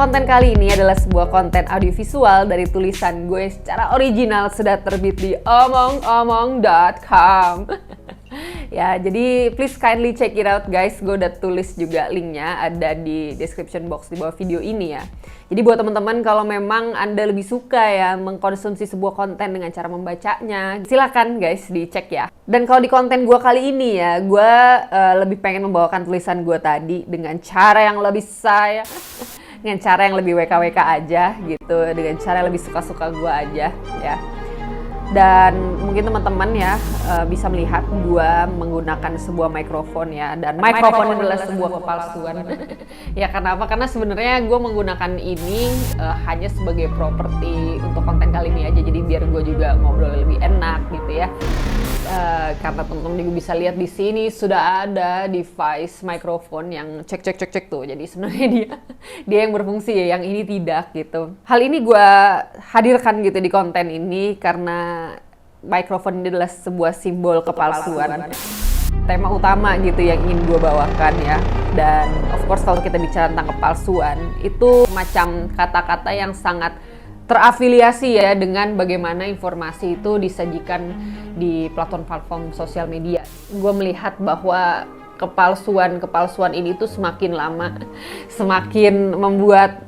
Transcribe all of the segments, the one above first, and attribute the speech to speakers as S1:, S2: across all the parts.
S1: Konten kali ini adalah sebuah konten audiovisual dari tulisan gue secara original sudah terbit di omongomong.com. Ya, jadi please kindly check it out guys. Gue udah tulis juga linknya ada di description box di bawah video ini ya. Jadi buat teman-teman kalau memang Anda lebih suka ya mengkonsumsi sebuah konten dengan cara membacanya, silakan guys dicek ya. Dan kalau di konten gue kali ini ya, gue lebih pengen membawakan tulisan gue tadi dengan cara yang lebih dengan cara yang lebih WKWK aja gitu, dengan cara yang lebih suka-suka gue aja ya. Dan mungkin teman-teman ya bisa melihat gue menggunakan sebuah mikrofon ya, dan mikrofon adalah sebuah kepalsuan. Ya kenapa? Karena sebenarnya gue menggunakan ini hanya sebagai properti untuk konten kali ini aja, jadi biar gue juga ngobrol lebih enak gitu ya. Karena teman-teman juga bisa lihat di sini sudah ada device mikrofon yang cek tuh. Jadi sebenarnya dia yang berfungsi ya, yang ini tidak gitu. Hal ini gue hadirkan gitu di konten ini karena mikrofon ini adalah sebuah simbol kepalsuan. Tema utama gitu yang ingin gue bawakan ya. Dan of course kalau kita bicara tentang kepalsuan, itu macam kata-kata yang sangat terafiliasi ya dengan bagaimana informasi itu disajikan di platform-platform sosial media. Gue melihat bahwa kepalsuan ini tuh semakin lama semakin membuat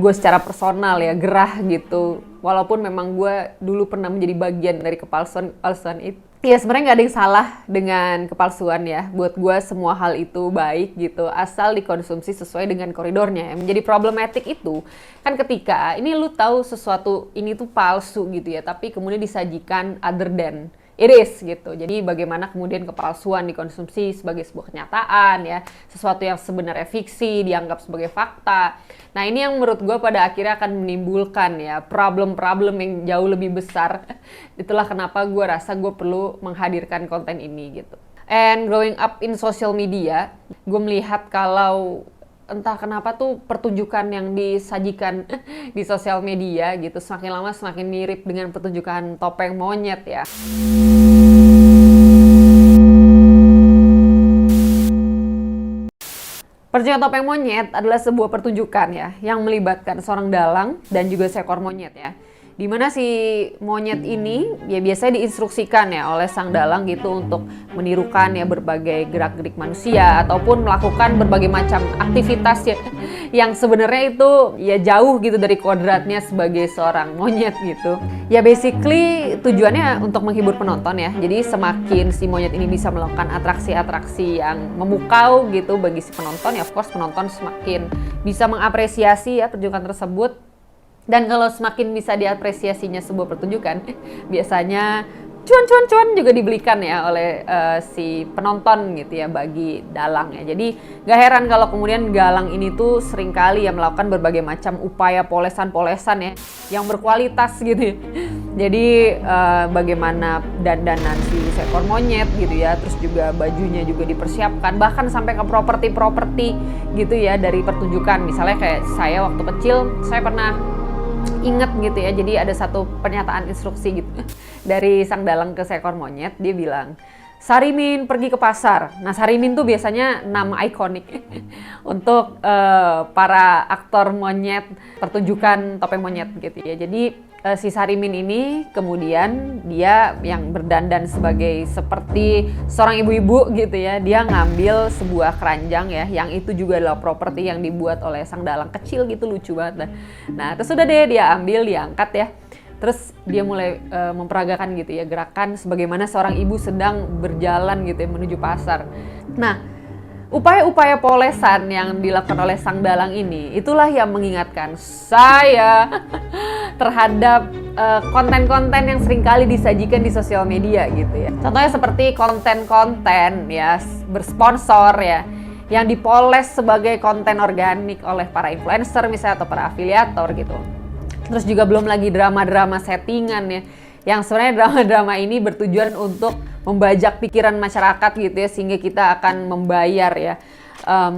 S1: gue secara personal ya gerah gitu. Walaupun memang gue dulu pernah menjadi bagian dari kepalsuan itu. Ya sebenarnya nggak ada yang salah dengan kepalsuan ya. Buat gue semua hal itu baik gitu, asal dikonsumsi sesuai dengan koridornya. Yang menjadi problematik itu kan ketika ini lu tahu sesuatu ini tuh palsu gitu ya, tapi kemudian disajikan other than it is gitu. Jadi bagaimana kemudian kepalsuan dikonsumsi sebagai sebuah kenyataan ya, sesuatu yang sebenarnya fiksi dianggap sebagai fakta. Nah ini yang menurut gue pada akhirnya akan menimbulkan ya problem-problem yang jauh lebih besar. Itulah kenapa gue rasa gue perlu menghadirkan konten ini gitu. And growing up in social media, gue melihat kalau entah kenapa tuh pertunjukan yang disajikan di sosial media gitu semakin lama semakin mirip dengan pertunjukan topeng monyet ya. Pertunjukan topeng monyet adalah sebuah pertunjukan ya yang melibatkan seorang dalang dan juga seekor monyet ya. Dimana si monyet ini ya biasanya diinstruksikan ya oleh sang dalang gitu untuk menirukan ya berbagai gerak-gerik manusia ataupun melakukan berbagai macam aktivitas ya yang sebenarnya itu ya jauh gitu dari kodratnya sebagai seorang monyet gitu. Ya basically tujuannya untuk menghibur penonton ya. Jadi semakin si monyet ini bisa melakukan atraksi-atraksi yang memukau gitu bagi si penonton ya, of course penonton semakin bisa mengapresiasi ya pertunjukan tersebut. Dan kalau semakin bisa diapresiasinya sebuah pertunjukan, biasanya cuan juga dibelikan ya oleh si penonton gitu ya bagi dalang ya. Jadi gak heran kalau kemudian dalang ini tuh seringkali ya melakukan berbagai macam upaya polesan-polesan ya yang berkualitas gitu ya. Jadi bagaimana dandanan si seekor monyet gitu ya, terus juga bajunya juga dipersiapkan, bahkan sampai ke properti gitu ya dari pertunjukan. Misalnya kayak saya waktu kecil, saya pernah inget gitu ya, jadi ada satu pernyataan instruksi gitu dari sang dalang ke seekor monyet. Dia bilang, Sarimin pergi ke pasar. Nah Sarimin tuh biasanya nama ikonik untuk para aktor monyet pertunjukan topeng monyet gitu ya. Jadi si Sarimin ini kemudian dia yang berdandan sebagai seperti seorang ibu-ibu gitu ya. Dia ngambil sebuah keranjang ya, yang itu juga adalah properti yang dibuat oleh sang dalang kecil gitu, lucu banget. Nah terus udah deh dia ambil, diangkat ya. Terus dia mulai memperagakan gitu ya gerakan sebagaimana seorang ibu sedang berjalan gitu ya menuju pasar. Nah upaya-upaya polesan yang dilakukan oleh sang dalang ini itulah yang mengingatkan saya terhadap konten-konten yang seringkali disajikan di sosial media gitu ya. Contohnya seperti konten-konten ya bersponsor ya yang dipoles sebagai konten organik oleh para influencer misalnya atau para afiliator gitu. Terus juga belum lagi drama-drama settingan ya, yang sebenarnya drama-drama ini bertujuan untuk membajak pikiran masyarakat gitu ya, sehingga kita akan membayar ya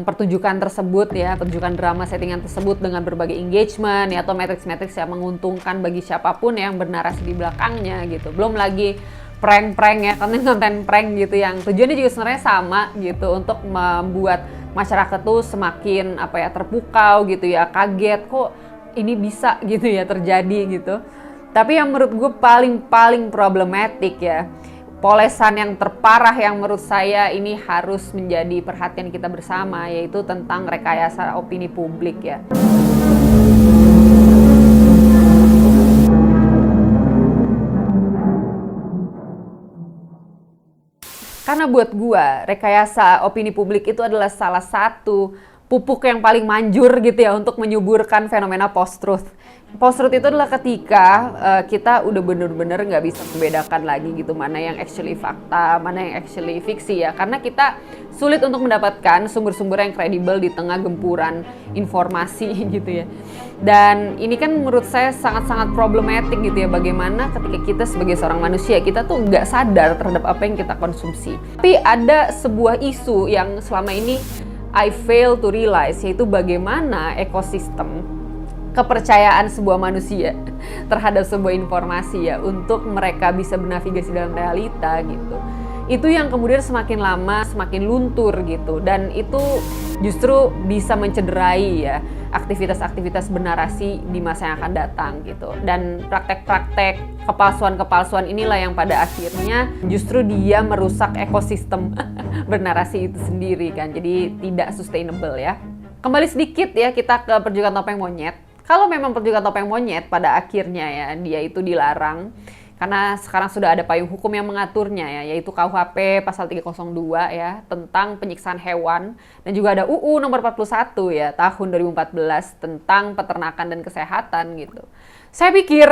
S1: pertunjukan tersebut ya, pertunjukan drama settingan tersebut dengan berbagai engagement ya, atau matrix-matrix yang menguntungkan bagi siapapun yang bernarasi di belakangnya gitu. Belum lagi prank-prank ya, konten-konten prank gitu yang tujuannya juga sebenarnya sama gitu, untuk membuat masyarakat tuh semakin terpukau gitu ya, kaget kok ini bisa gitu ya terjadi gitu. Tapi yang menurut gue paling problematik ya, polesan yang terparah yang menurut saya ini harus menjadi perhatian kita bersama, yaitu tentang rekayasa opini publik ya. Karena buat gua, rekayasa opini publik itu adalah salah satu pupuk yang paling manjur gitu ya untuk menyuburkan fenomena post-truth. Post-truth itu adalah ketika kita udah bener-bener nggak bisa membedakan lagi gitu mana yang actually fakta, mana yang actually fiksi ya. Karena kita sulit untuk mendapatkan sumber-sumber yang kredibel di tengah gempuran informasi gitu ya. Dan ini kan menurut saya sangat-sangat problematik gitu ya, bagaimana ketika kita sebagai seorang manusia, kita tuh nggak sadar terhadap apa yang kita konsumsi. Tapi ada sebuah isu yang selama ini I fail to realize, yaitu bagaimana ekosistem kepercayaan sebuah manusia terhadap sebuah informasi ya, untuk mereka bisa bernavigasi dalam realita gitu. Itu yang kemudian semakin lama semakin luntur gitu, dan itu justru bisa mencederai ya aktivitas-aktivitas bernarasi di masa yang akan datang gitu. Dan praktek-praktek kepalsuan-kepalsuan inilah yang pada akhirnya justru dia merusak ekosistem bernarasi itu sendiri kan. Jadi tidak sustainable ya. Kembali sedikit ya kita ke pertunjukan topeng monyet. Kalau memang pertunjukan topeng monyet pada akhirnya ya dia itu dilarang, karena sekarang sudah ada payung hukum yang mengaturnya ya, yaitu KUHP pasal 302 ya, tentang penyiksaan hewan, dan juga ada UU nomor 41 ya tahun 2014 tentang peternakan dan kesehatan gitu. Saya pikir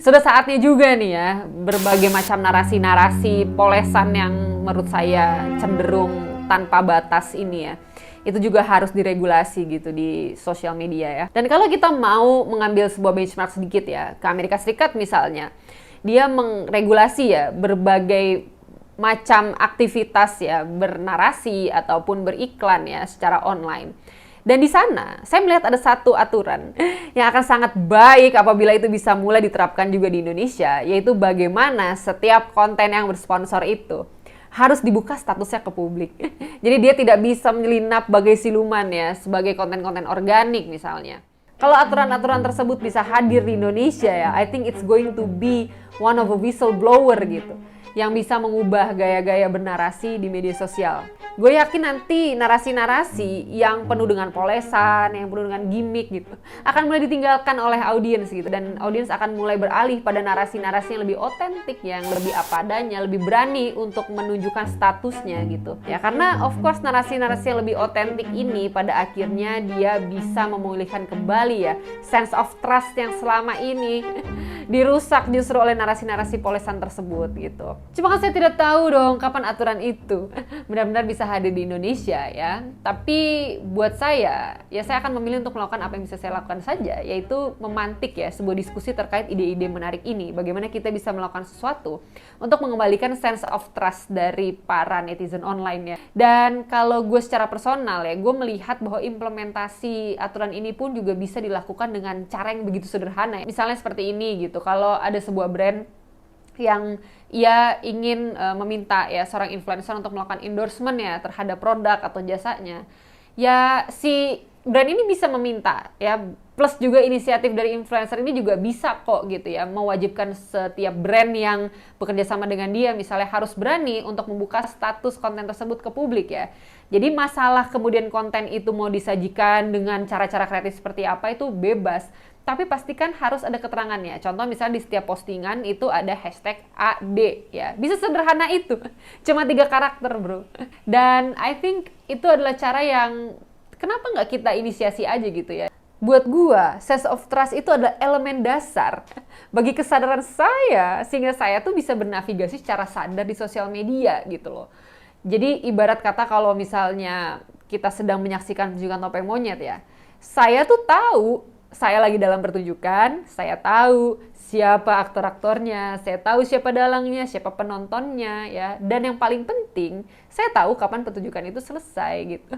S1: sudah saatnya juga nih ya, berbagai macam narasi-narasi polesan yang menurut saya cenderung tanpa batas ini ya, itu juga harus diregulasi gitu di sosial media ya. Dan kalau kita mau mengambil sebuah benchmark sedikit ya, ke Amerika Serikat misalnya, dia mengregulasi ya berbagai macam aktivitas ya, bernarasi ataupun beriklan ya secara online. Dan di sana saya melihat ada satu aturan yang akan sangat baik apabila itu bisa mulai diterapkan juga di Indonesia, yaitu bagaimana setiap konten yang bersponsor itu harus dibuka statusnya ke publik. Jadi dia tidak bisa menyelinap bagai siluman ya, sebagai konten-konten organik misalnya. Kalau aturan-aturan tersebut bisa hadir di Indonesia ya, I think it's going to be one of a whistleblower gitu, yang bisa mengubah gaya-gaya bernarasi di media sosial. Gue yakin nanti narasi-narasi yang penuh dengan polesan, yang penuh dengan gimmick gitu, akan mulai ditinggalkan oleh audiens gitu, dan audiens akan mulai beralih pada narasi-narasi yang lebih otentik, yang lebih apa adanya, lebih berani untuk menunjukkan statusnya gitu. Ya karena of course narasi-narasi yang lebih otentik ini pada akhirnya dia bisa memulihkan kembali ya sense of trust yang selama ini dirusak justru oleh narasi-narasi polesan tersebut gitu. Cuma kan saya tidak tahu dong kapan aturan itu benar-benar bisa hadir di Indonesia ya. Tapi buat saya, ya saya akan memilih untuk melakukan apa yang bisa saya lakukan saja, yaitu memantik ya sebuah diskusi terkait ide-ide menarik ini. Bagaimana kita bisa melakukan sesuatu untuk mengembalikan sense of trust dari para netizen online ya. Dan kalau gue secara personal ya, gue melihat bahwa implementasi aturan ini pun juga bisa dilakukan dengan cara yang begitu sederhana ya. Misalnya seperti ini gitu, kalau ada sebuah brand yang ia ingin meminta ya seorang influencer untuk melakukan endorsement ya terhadap produk atau jasanya, ya si brand ini bisa meminta ya, plus juga inisiatif dari influencer ini juga bisa kok gitu ya, mewajibkan setiap brand yang bekerja sama dengan dia misalnya harus berani untuk membuka status konten tersebut ke publik ya. Jadi masalah kemudian konten itu mau disajikan dengan cara-cara kreatif seperti apa itu bebas, tapi pastikan harus ada keterangannya. Contoh misalnya di setiap postingan itu ada hashtag AD ya. Bisa sederhana itu. Cuma 3 karakter bro. Dan I think itu adalah cara yang kenapa nggak kita inisiasi aja gitu ya. Buat gua, sense of trust itu adalah elemen dasar bagi kesadaran saya, sehingga saya tuh bisa bernavigasi secara sadar di sosial media gitu loh. Jadi ibarat kata kalau misalnya kita sedang menyaksikan pertunjukan topeng monyet ya, saya tuh tahu saya lagi dalam pertunjukan, saya tahu siapa aktor-aktornya, saya tahu siapa dalangnya, siapa penontonnya ya, dan yang paling penting saya tahu kapan pertunjukan itu selesai gitu.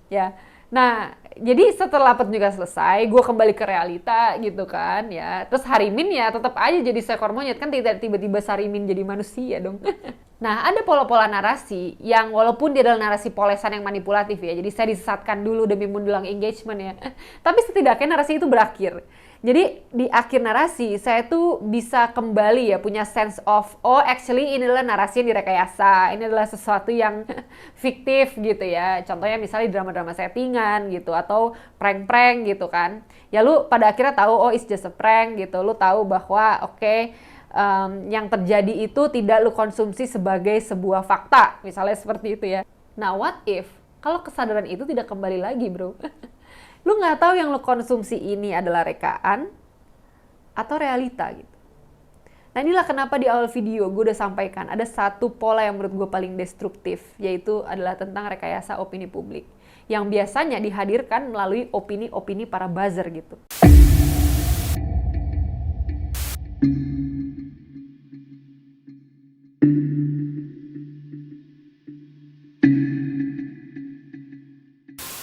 S1: Ya, Nah, jadi setelah pertunjukan selesai, gue kembali ke realita gitu kan ya. Terus Harimin ya tetap aja jadi seekor monyet, kan tidak tiba-tiba Sarimin jadi manusia dong. Nah, ada pola-pola narasi yang walaupun dia adalah narasi polesan yang manipulatif ya, jadi saya disesatkan dulu demi mendulang engagement ya. Tapi setidaknya narasi itu berakhir. Jadi di akhir narasi saya tuh bisa kembali ya punya sense of oh actually ini adalah narasi yang direkayasa, ini adalah sesuatu yang fiktif gitu ya. Contohnya misalnya drama-drama settingan gitu atau prank-prank gitu kan. Ya lu pada akhirnya tahu oh it's just a prank gitu. Lu tahu bahwa oke, yang terjadi itu tidak lu konsumsi sebagai sebuah fakta, misalnya seperti itu ya. Nah, what if kalau kesadaran itu tidak kembali lagi, bro? Lu nggak tahu yang lu konsumsi ini adalah rekaan atau realita gitu. Nah, inilah kenapa di awal video gue udah sampaikan ada satu pola yang menurut gue paling destruktif, yaitu adalah tentang rekayasa opini publik yang biasanya dihadirkan melalui opini-opini para buzzer gitu.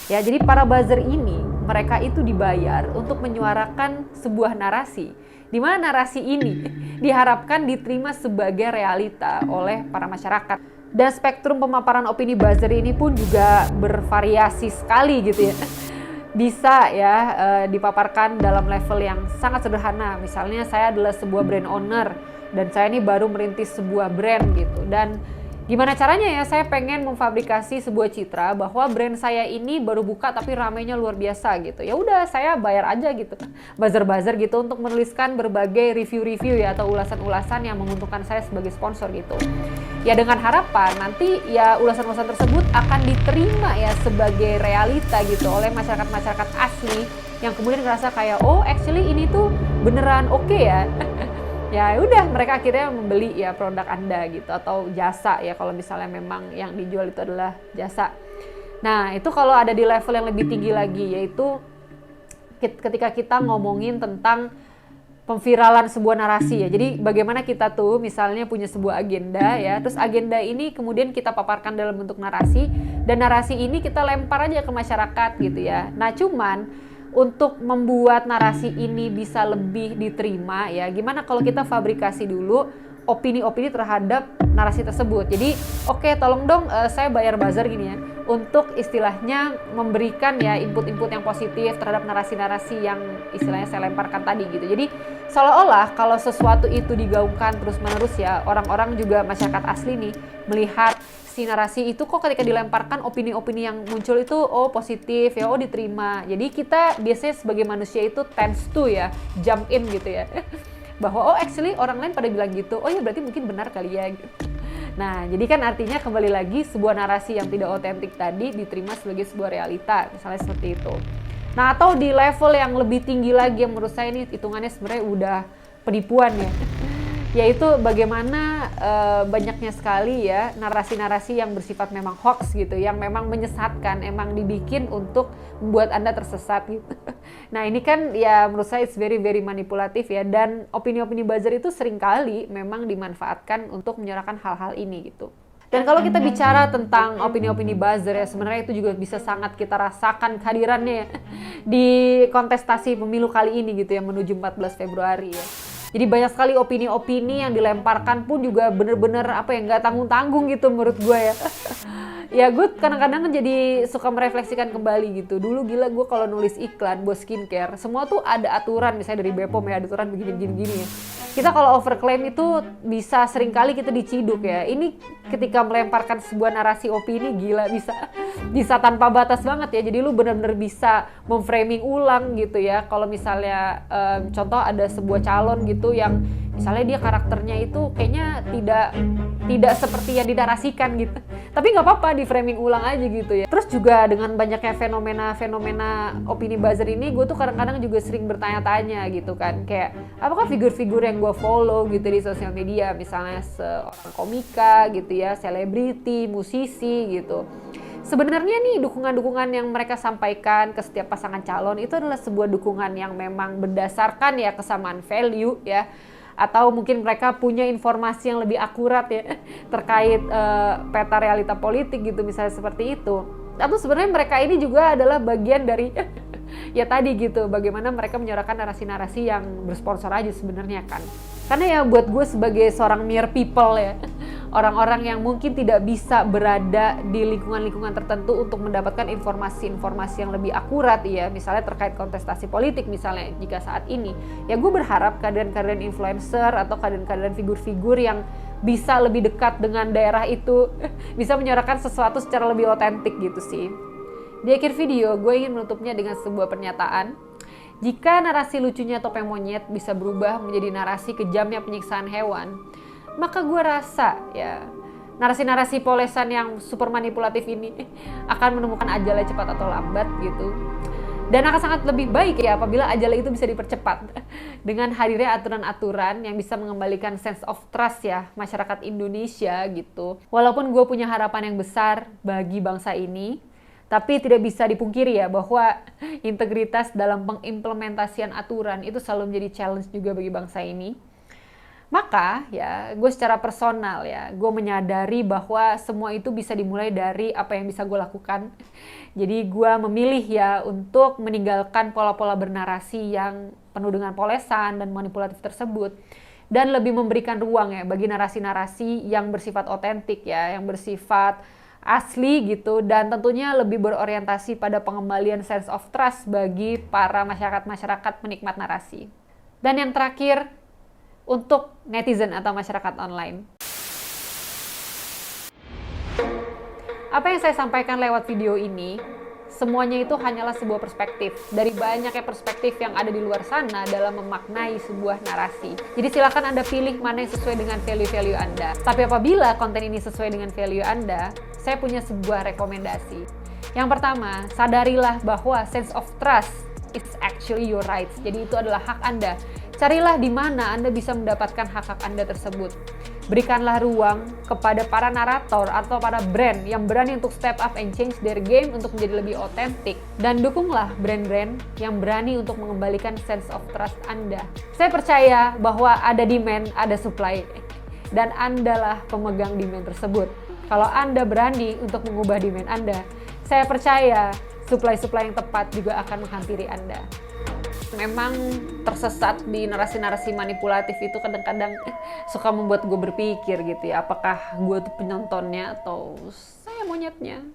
S1: Ya, jadi para buzzer ini, mereka itu dibayar untuk menyuarakan sebuah narasi, di mana narasi ini diharapkan diterima sebagai realita oleh para masyarakat. Dan spektrum pemaparan opini buzzer ini pun juga bervariasi sekali gitu ya. Bisa ya dipaparkan dalam level yang sangat sederhana. Misalnya saya adalah sebuah brand owner dan saya ini baru merintis sebuah brand gitu. Dan gimana caranya ya saya pengen memfabrikasi sebuah citra bahwa brand saya ini baru buka tapi ramainya luar biasa gitu. Ya udah saya bayar aja gitu. Buzzer-buzzer gitu untuk menuliskan berbagai review-review ya atau ulasan-ulasan yang menguntungkan saya sebagai sponsor gitu. Ya dengan harapan nanti ya ulasan-ulasan tersebut akan diterima ya sebagai realita gitu oleh masyarakat-masyarakat asli yang kemudian ngerasa kayak oh actually ini tuh beneran oke ya. Ya udah mereka akhirnya membeli ya produk Anda gitu atau jasa ya kalau misalnya memang yang dijual itu adalah jasa. Nah, itu kalau ada di level yang lebih tinggi lagi yaitu ketika kita ngomongin tentang pemviralan sebuah narasi ya. Jadi bagaimana kita tuh misalnya punya sebuah agenda ya, terus agenda ini kemudian kita paparkan dalam bentuk narasi dan narasi ini kita lempar aja ke masyarakat gitu ya. Nah, cuman untuk membuat narasi ini bisa lebih diterima ya, gimana kalau kita fabrikasi dulu opini-opini terhadap narasi tersebut. Jadi oke, tolong dong saya bayar buzzer gini ya untuk istilahnya memberikan ya input-input yang positif terhadap narasi-narasi yang istilahnya saya lemparkan tadi gitu. Jadi seolah-olah kalau sesuatu itu digaungkan terus-menerus ya, orang-orang juga masyarakat asli nih melihat si narasi itu kok ketika dilemparkan opini-opini yang muncul itu oh positif ya, oh diterima. Jadi kita biasanya sebagai manusia itu tends to ya jump in gitu ya. Bahwa oh actually orang lain pada bilang gitu, oh ya berarti mungkin benar kali ya gitu. Nah, jadi kan artinya kembali lagi sebuah narasi yang tidak otentik tadi diterima sebagai sebuah realita, misalnya seperti itu. Nah, atau di level yang lebih tinggi lagi yang menurut saya ini hitungannya sebenarnya udah penipuan ya. Yaitu bagaimana banyaknya sekali ya narasi-narasi yang bersifat memang hoax gitu, yang memang menyesatkan, emang dibikin untuk membuat Anda tersesat gitu. Nah ini kan ya menurut saya it's very very manipulatif ya, dan opini-opini buzzer itu seringkali memang dimanfaatkan untuk menyuarakan hal-hal ini gitu. Dan kalau kita bicara tentang opini-opini buzzer ya, sebenarnya itu juga bisa sangat kita rasakan kehadirannya ya, di kontestasi pemilu kali ini gitu ya menuju 14 Februari ya. Jadi banyak sekali opini-opini yang dilemparkan pun juga bener-bener apa ya, nggak tanggung-tanggung gitu menurut gue ya. Ya gue kadang-kadang jadi suka merefleksikan kembali gitu. Dulu gila gue kalau nulis iklan buat skincare, semua tuh ada aturan, misalnya dari BPOM ya, ada aturan begini-gini ya. Kita kalau overclaim itu bisa seringkali kita diciduk ya. Ini ketika melemparkan sebuah narasi opini gila bisa tanpa batas banget ya. Jadi lu benar-benar bisa memframing ulang gitu ya. Kalau misalnya contoh ada sebuah calon gitu yang misalnya dia karakternya itu kayaknya tidak seperti yang dinarasikan gitu. Tapi nggak apa-apa, di framing ulang aja gitu ya. Terus juga dengan banyaknya fenomena opini buzzer ini, gue tuh kadang-kadang juga sering bertanya-tanya gitu kan. Kayak apakah figur-figur yang gue follow gitu di sosial media, misalnya seorang komika gitu ya, selebriti, musisi gitu. Sebenarnya nih dukungan-dukungan yang mereka sampaikan ke setiap pasangan calon itu adalah sebuah dukungan yang memang berdasarkan ya kesamaan value ya, atau mungkin mereka punya informasi yang lebih akurat ya terkait peta realita politik gitu misalnya seperti itu. Atau sebenarnya mereka ini juga adalah bagian dari ya tadi gitu, bagaimana mereka menyuarakan narasi-narasi yang bersponsor aja sebenarnya kan. Karena ya buat gue sebagai seorang mere people ya, orang-orang yang mungkin tidak bisa berada di lingkungan-lingkungan tertentu untuk mendapatkan informasi-informasi yang lebih akurat ya, misalnya terkait kontestasi politik misalnya jika saat ini, ya gue berharap kehadiran-kehadiran influencer atau kehadiran-kehadiran figur-figur yang bisa lebih dekat dengan daerah itu bisa menyuarakan sesuatu secara lebih otentik gitu sih. Di akhir video, gue ingin menutupnya dengan sebuah pernyataan. Jika narasi lucunya topeng monyet bisa berubah menjadi narasi kejamnya penyiksaan hewan, maka gue rasa ya narasi-narasi polesan yang super manipulatif ini akan menemukan ajalnya cepat atau lambat gitu. Dan akan sangat lebih baik ya apabila ajalnya itu bisa dipercepat dengan hadirnya aturan-aturan yang bisa mengembalikan sense of trust ya masyarakat Indonesia gitu. Walaupun gue punya harapan yang besar bagi bangsa ini, tapi tidak bisa dipungkiri ya bahwa integritas dalam pengimplementasian aturan itu selalu menjadi challenge juga bagi bangsa ini. Maka ya gue secara personal ya gue menyadari bahwa semua itu bisa dimulai dari apa yang bisa gue lakukan. Jadi gue memilih ya untuk meninggalkan pola-pola bernarasi yang penuh dengan polesan dan manipulatif tersebut, dan lebih memberikan ruang ya bagi narasi-narasi yang bersifat otentik ya, yang bersifat asli gitu, dan tentunya lebih berorientasi pada pengembalian sense of trust bagi para masyarakat-masyarakat penikmat narasi. Dan yang terakhir, untuk netizen atau masyarakat online. Apa yang saya sampaikan lewat video ini, semuanya itu hanyalah sebuah perspektif dari banyaknya perspektif yang ada di luar sana dalam memaknai sebuah narasi. Jadi silakan Anda pilih mana yang sesuai dengan value-value Anda. Tapi apabila konten ini sesuai dengan value Anda, saya punya sebuah rekomendasi. Yang pertama, sadarilah bahwa sense of trust is actually your rights. Jadi itu adalah hak Anda. Carilah di mana Anda bisa mendapatkan hak-hak Anda tersebut. Berikanlah ruang kepada para narator atau para brand yang berani untuk step up and change their game untuk menjadi lebih otentik. Dan dukunglah brand-brand yang berani untuk mengembalikan sense of trust Anda. Saya percaya bahwa ada demand, ada supply. Dan Andalah pemegang demand tersebut. Kalau Anda berani untuk mengubah demand Anda, saya percaya supply-supply yang tepat juga akan menghampiri Anda. Memang tersesat di narasi-narasi manipulatif itu kadang-kadang suka membuat gue berpikir gitu ya, apakah gue tuh penontonnya atau saya monyetnya.